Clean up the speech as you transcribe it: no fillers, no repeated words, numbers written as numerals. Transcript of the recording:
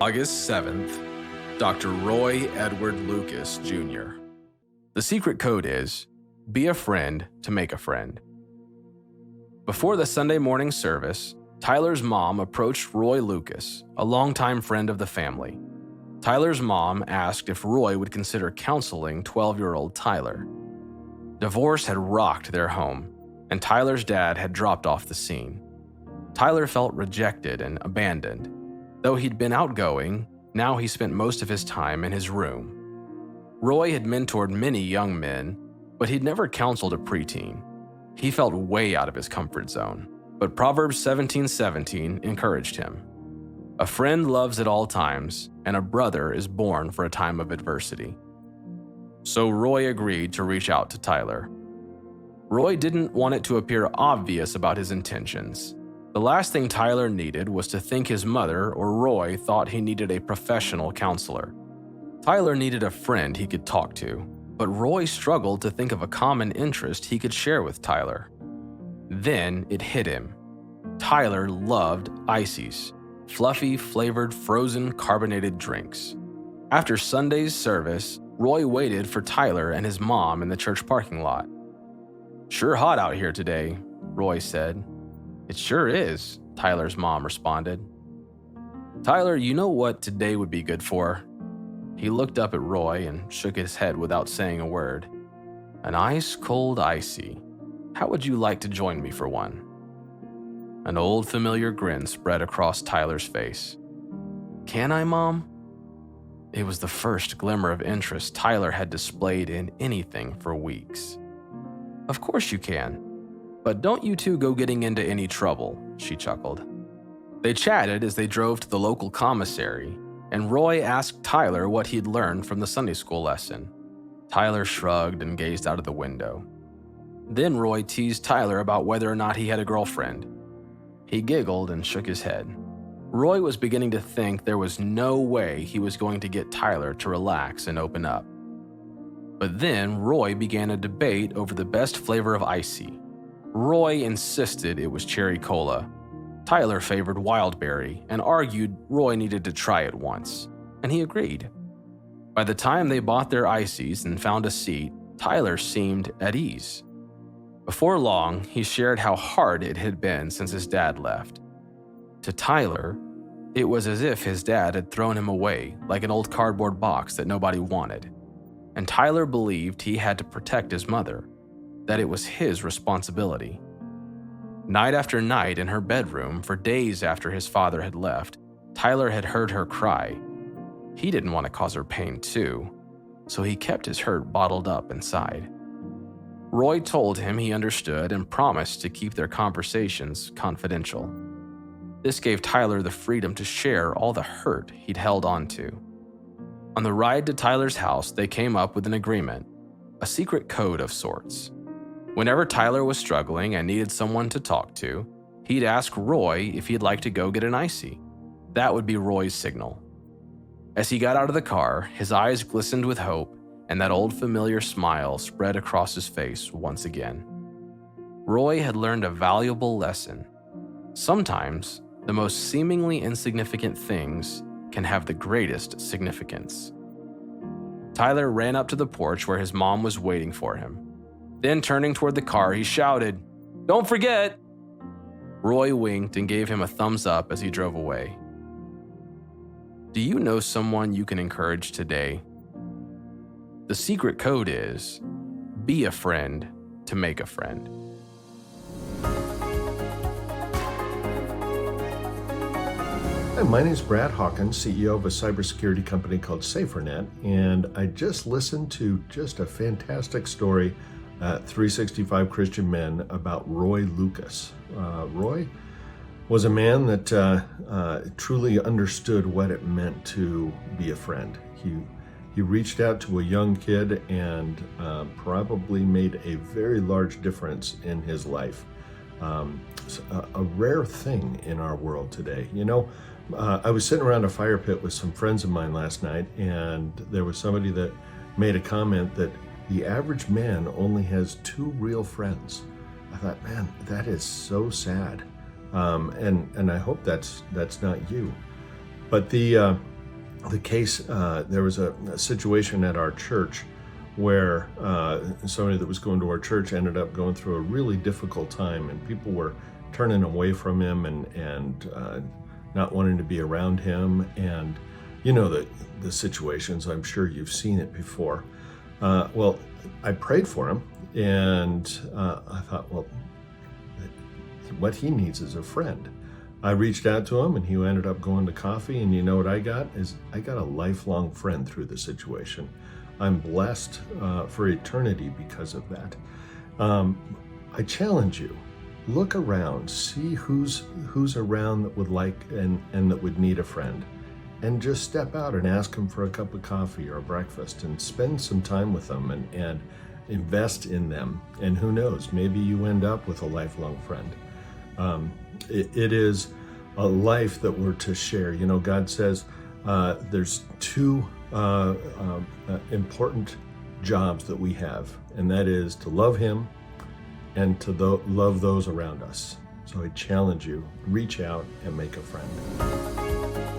August 7th, Dr. Roy Edward Lucas, Jr. The secret code is, be a friend to make a friend. Before the Sunday morning service, Tyler's mom approached Roy Lucas, a longtime friend of the family. Tyler's mom asked if Roy would consider counseling 12-year-old Tyler. Divorce had rocked their home, and Tyler's dad had dropped off the scene. Tyler felt rejected and abandoned. Though he'd been outgoing, now he spent most of his time in his room. Roy had mentored many young men, but he'd never counseled a preteen. He felt way out of his comfort zone, but Proverbs 17:17 encouraged him. A friend loves at all times, and a brother is born for a time of adversity. So Roy agreed to reach out to Tyler. Roy didn't want it to appear obvious about his intentions. The last thing Tyler needed was to think his mother or Roy thought he needed a professional counselor. Tyler needed a friend he could talk to, but Roy struggled to think of a common interest he could share with Tyler. Then it hit him. Tyler loved Icee's, fluffy, flavored, frozen, carbonated drinks. After Sunday's service, Roy waited for Tyler and his mom in the church parking lot. "Sure hot out here today," Roy said. "It sure is," Tyler's mom responded. "Tyler, you know what today would be good for?" He looked up at Roy and shook his head without saying a word. "An ice-cold Icee. How would you like to join me for one?" An old familiar grin spread across Tyler's face. "Can I, Mom?" It was the first glimmer of interest Tyler had displayed in anything for weeks. "Of course you can. But don't you two go getting into any trouble," she chuckled. They chatted as they drove to the local commissary, and Roy asked Tyler what he'd learned from the Sunday school lesson. Tyler shrugged and gazed out of the window. Then Roy teased Tyler about whether or not he had a girlfriend. He giggled and shook his head. Roy was beginning to think there was no way he was going to get Tyler to relax and open up. But then Roy began a debate over the best flavor of Icee. Roy insisted it was cherry cola. Tyler favored wildberry and argued Roy needed to try it once, and he agreed. By the time they bought their Icees and found a seat, Tyler seemed at ease. Before long, he shared how hard it had been since his dad left. To Tyler, it was as if his dad had thrown him away like an old cardboard box that nobody wanted. And Tyler believed he had to protect his mother, that it was his responsibility. Night after night in her bedroom, for days after his father had left, Tyler had heard her cry. He didn't want to cause her pain too, so he kept his hurt bottled up inside. Roy told him he understood and promised to keep their conversations confidential. This gave Tyler the freedom to share all the hurt he'd held on to. On the ride to Tyler's house, they came up with an agreement, a secret code of sorts. Whenever Tyler was struggling and needed someone to talk to, he'd ask Roy if he'd like to go get an Icee. That would be Roy's signal. As he got out of the car, his eyes glistened with hope, and that old familiar smile spread across his face once again. Roy had learned a valuable lesson. Sometimes, the most seemingly insignificant things can have the greatest significance. Tyler ran up to the porch where his mom was waiting for him. Then turning toward the car, he shouted, "Don't forget!" Roy winked and gave him a thumbs up as he drove away. Do you know someone you can encourage today? The secret code is, be a friend to make a friend. Hi, my name is Brad Hawkins, CEO of a cybersecurity company called SaferNet, and I just listened to just a fantastic story at 365 Christian Men about Roy Lucas. Roy was a man that truly understood what it meant to be a friend. He reached out to a young kid and probably made a very large difference in his life. A rare thing in our world today. You know, I was sitting around a fire pit with some friends of mine last night, and there was somebody that made a comment that the average man only has 2 real friends. I thought, man, that is so sad. And I hope that's not you. But the case, there was a situation at our church where somebody that was going to our church ended up going through a really difficult time, and people were turning away from him and not wanting to be around him. And you know the situations, I'm sure you've seen it before. Well, I prayed for him, and I thought, well, what he needs is a friend. I reached out to him, and he ended up going to coffee, and you know what I got? I got a lifelong friend through the situation. I'm blessed for eternity because of that. I challenge you, look around, see who's around that would like and that would need a friend, and just step out and ask them for a cup of coffee or breakfast and spend some time with them and invest in them. And who knows, maybe you end up with a lifelong friend. It is a life that we're to share. You know, God says there's two important jobs that we have, and that is to love Him and to love those around us. So I challenge you, reach out and make a friend.